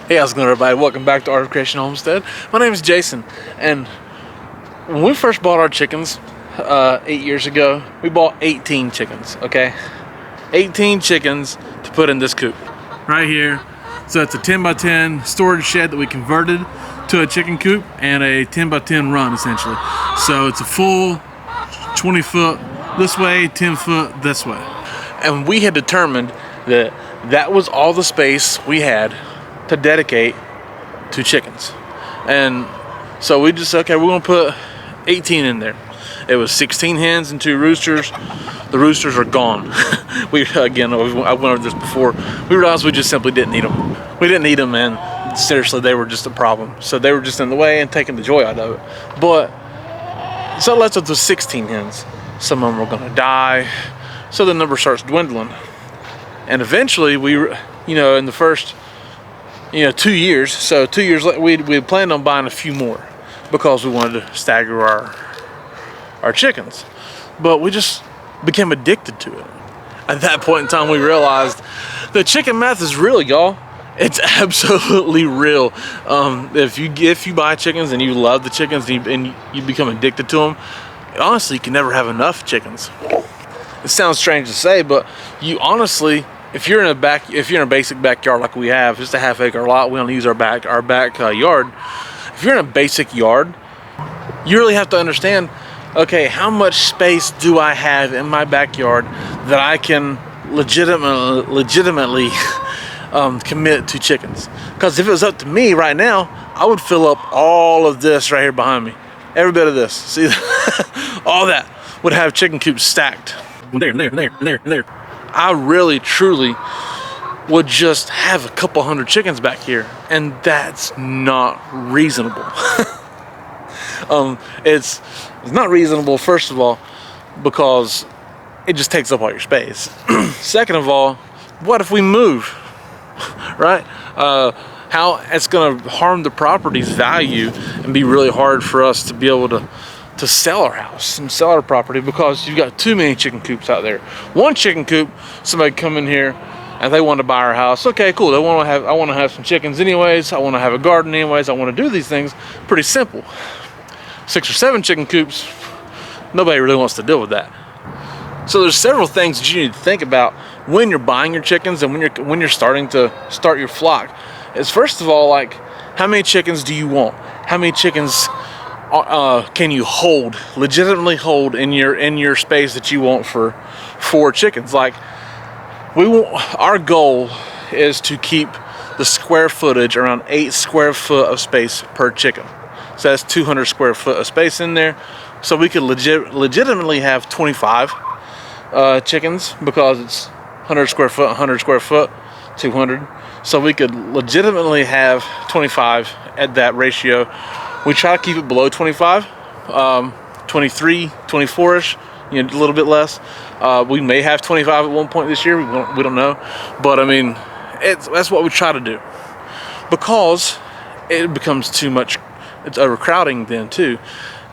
Hey, how's it going, everybody? Welcome back to Art of Creation Homestead. My name is Jason, and when we first bought our chickens 8 years ago, we bought 18 chickens, okay? 18 chickens to put in this coop right here. So it's a 10 by 10 storage shed that we converted to a chicken coop and a 10 by 10 run, essentially. So it's a full 20 foot this way, 10 foot this way. And we had determined that that was all the space we had to dedicate to chickens. And so we just, okay, we're gonna put 18 in there. It was 16 hens and 2 roosters. The roosters are gone. I went over this before. We realized we just simply didn't need them. We didn't need them, and seriously, they were just a problem. So they were just in the way and taking the joy out of it. But so it left us with 16 hens. Some of them were gonna die. So the number starts dwindling. And eventually in the first 2 years, so 2 years later, we planned on buying a few more because we wanted to stagger our chickens. But we just became addicted to it. At that point in time, we realized the chicken math is real, y'all. It's absolutely real. If you buy chickens and you love the chickens and you become addicted to them, honestly, you can never have enough chickens. It sounds strange to say, but you honestly, if you're in a basic backyard like we have, just a half-acre lot, we only use our backyard. If you're in a basic yard, you really have to understand, okay, how much space do I have in my backyard that I can legitimately commit to chickens? Because if it was up to me right now, I would fill up all of this right here behind me. Every bit of this. See, all that would have chicken coops stacked. There. I really, truly would just have a couple hundred chickens back here, and that's not reasonable. It's not reasonable, first of all, because it just takes up all your space. Second of all, what if we move, right? How it's going to harm the property's value and be really hard for us to be able to sell our house and sell our property because you've got too many chicken coops out there. One chicken coop, somebody come in here and they want to buy our house. Okay, cool. I want to have some chickens anyways. I want to have a garden anyways. I want to do these things. Pretty simple. 6 or 7 chicken coops, nobody really wants to deal with that. So there's several things that you need to think about when you're buying your chickens and when you're starting to start your flock. Is first of all, like, how many chickens do you want? How many chickens can you legitimately hold in your space that you want for 4 chickens? Like, our goal is to keep the square footage around 8 square foot of space per chicken. So that's 200 square foot of space in there. So we could legitimately have 25 chickens because it's 100 square foot, 200. So we could legitimately have 25 at that ratio. We try to keep it below 25, 23, 24-ish, a little bit less. We may have 25 at one point this year. We don't know. But, I mean, that's what we try to do. Because it becomes too much. It's overcrowding then, too.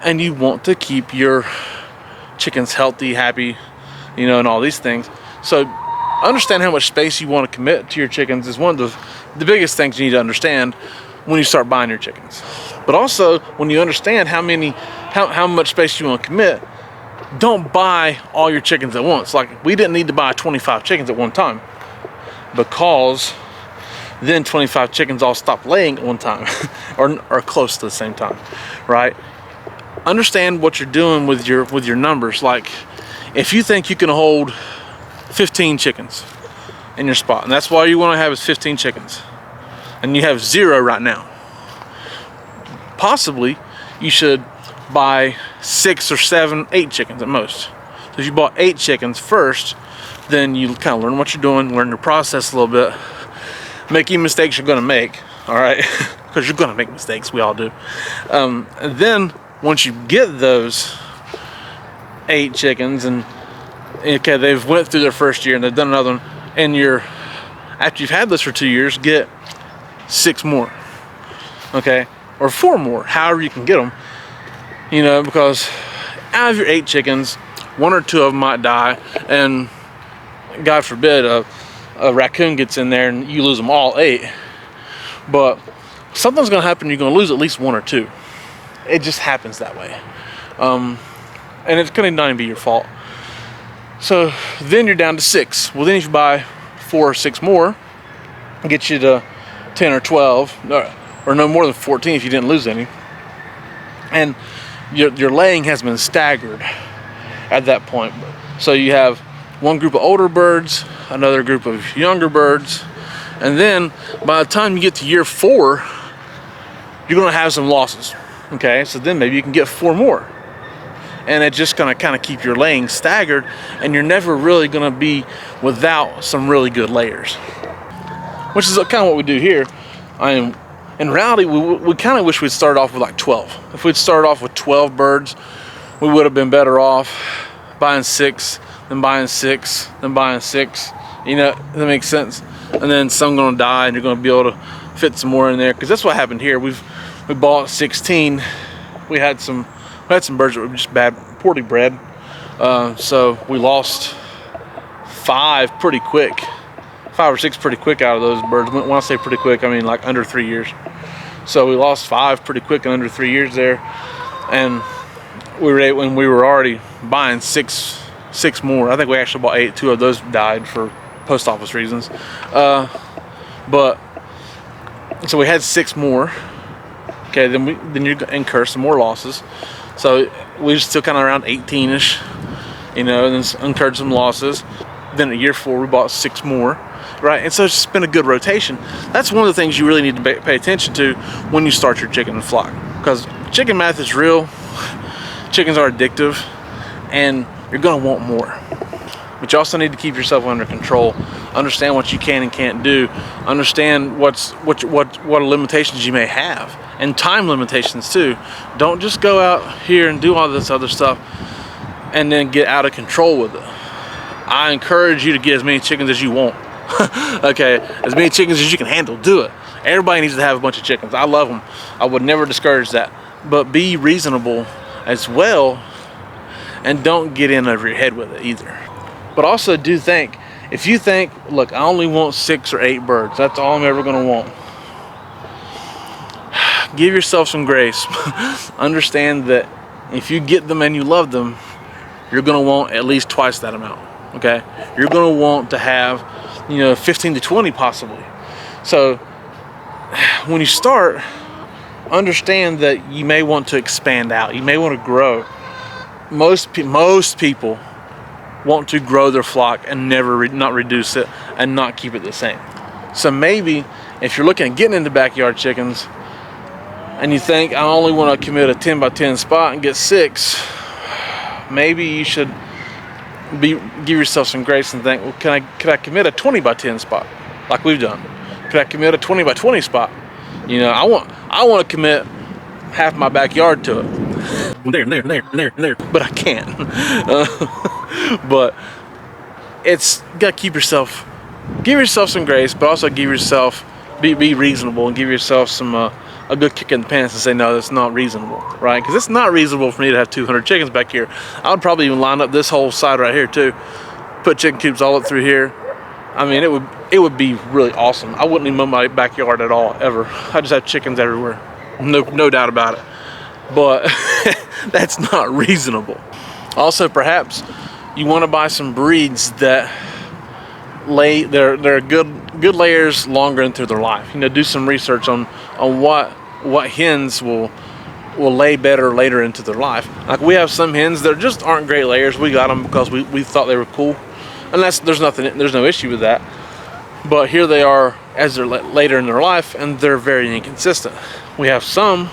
And you want to keep your chickens healthy, happy, and all these things. So understand how much space you want to commit to your chickens is one of the biggest things you need to understand when you start buying your chickens. But also, when you understand how much space you want to commit, don't buy all your chickens at once. Like, we didn't need to buy 25 chickens at one time because then 25 chickens all stop laying at one time or close to the same time, right? Understand what you're doing with your numbers. Like, if you think you can hold 15 chickens in your spot, and that's all you want to have is 15 chickens, and you have 0 right now, possibly you should buy 6 or 7, 8 chickens at most. So if you bought 8 chickens first, then you kind of learn what you're doing, learn your process a little bit, make any mistakes you're going to make, all right? Because you're going to make mistakes, we all do. And then once you get those 8 chickens and okay, they've went through their first year and they've done another one, and after you've had this for 2 years, get 6 more, okay, or 4 more, however you can get them, because out of your 8 chickens, 1 or 2 of them might die, and God forbid a raccoon gets in there and you lose them all 8. but something's going to happen. You're going to lose at least one or two. It just happens that way. And it's going to not even be your fault. So then you're down to 6. Well, then if you buy 4 or 6 more, get you to 10 or 12, or no more than 14 if you didn't lose any. And your laying has been staggered at that point. So you have one group of older birds, another group of younger birds, and then by the time you get to year 4, you're going to have some losses. Okay, so then maybe you can get 4 more. And it's just going to kind of keep your laying staggered, and you're never really going to be without some really good layers. Which is kind of what we do here. In reality, we kind of wish we'd started off with like 12. If we'd started off with 12 birds, we would have been better off buying 6, then buying 6, then buying 6. You know, that makes sense. And then some going to die, and you're going to be able to fit some more in there. Because that's what happened here. We bought 16. We had some birds that were just poorly bred. So we lost 5 pretty quick. 5 or 6 pretty quick out of those birds. When I say pretty quick, I mean like under 3 years. So we lost 5 pretty quick in under 3 years there. And we were already buying six more. I think we actually bought 8. 2 of those died for post office reasons. But so we had 6 more. Okay, then you incur some more losses. So we were still kind of around 18-ish, you know, and then incurred some losses. Then at year 4, we bought 6 more, right? And so it's just been a good rotation. That's one of the things you really need to pay attention to when you start your chicken flock, because chicken math is real. Chickens are addictive, and you're gonna want more. But you also need to keep yourself under control. Understand what you can and can't do. Understand what limitations you may have, and time limitations too. Don't just go out here and do all this other stuff and then get out of control with it. I encourage you to get as many chickens as you want. Okay, as many chickens as you can handle, do it. Everybody needs to have a bunch of chickens. I love them. I would never discourage that. But be reasonable as well, and don't get in over your head with it either. But also do think, if you think, look, I only want 6 or 8 birds, that's all I'm ever gonna want. Give yourself some grace. Understand that if you get them and you love them, you're gonna want at least twice that amount. Okay, you're gonna want to have, you know, 15 to 20 possibly. So when you start, understand that you may want to expand out. You may want to grow. Most people want to grow their flock and not reduce it and not keep it the same. So maybe if you're looking at getting into backyard chickens and you think I only want to commit a 10 by 10 spot and get 6, maybe you should give yourself some grace and think, well, could I commit a 20 by 10 spot like we've done? Could I commit a 20 by 20 spot? You know, I want to commit half my backyard to it. There, but I can't. But it's got to give yourself some grace, but also give yourself, be reasonable, and give yourself some a good kick in the pants and say, no, that's not reasonable, right? Because it's not reasonable for me to have 200 chickens back here. I would probably even line up this whole side right here too, put chicken coops all up through here. I mean, it would be really awesome. I wouldn't even mow my backyard at all, ever. I just have chickens everywhere, no doubt about it. But that's not reasonable. Also, perhaps you want to buy some breeds that they're good layers longer into their life. You know, do some research on what hens will lay better later into their life. Like, we have some hens that just aren't great layers. We got them because we thought they were cool, and there's no issue with that. But here they are as they're later in their life, and they're very inconsistent. We have some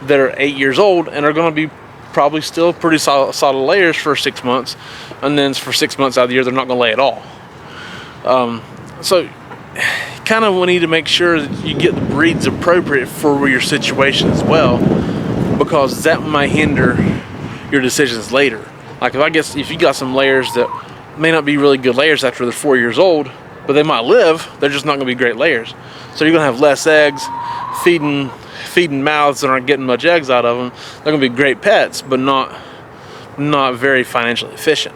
that are 8 years old and are going to be probably still pretty solid layers for 6 months, and then for 6 months out of the year they're not going to lay at all. So kind of need to make sure that you get the breeds appropriate for your situation as well, because that might hinder your decisions later. Like, if you got some layers that may not be really good layers after they're 4 years old, but they might live, they're just not going to be great layers. So you're going to have less eggs, feeding mouths that aren't getting much eggs out of them. They're going to be great pets, but not very financially efficient.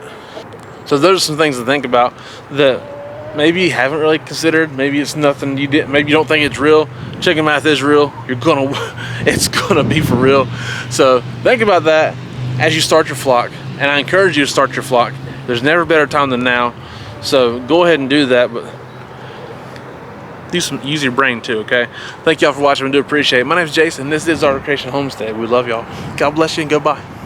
So those are some things to think about that maybe you haven't really considered. Maybe it's nothing you did. Maybe you don't think it's real. chicken math is real. It's gonna be for real. So think about that as you start your flock, and I encourage you to start your flock. There's never a better time than now. So go ahead and do that, but use your brain too, okay? Thank y'all for watching. I do appreciate it. My name is Jason. This is Art of Creation Homestead. We love y'all. God bless you and goodbye.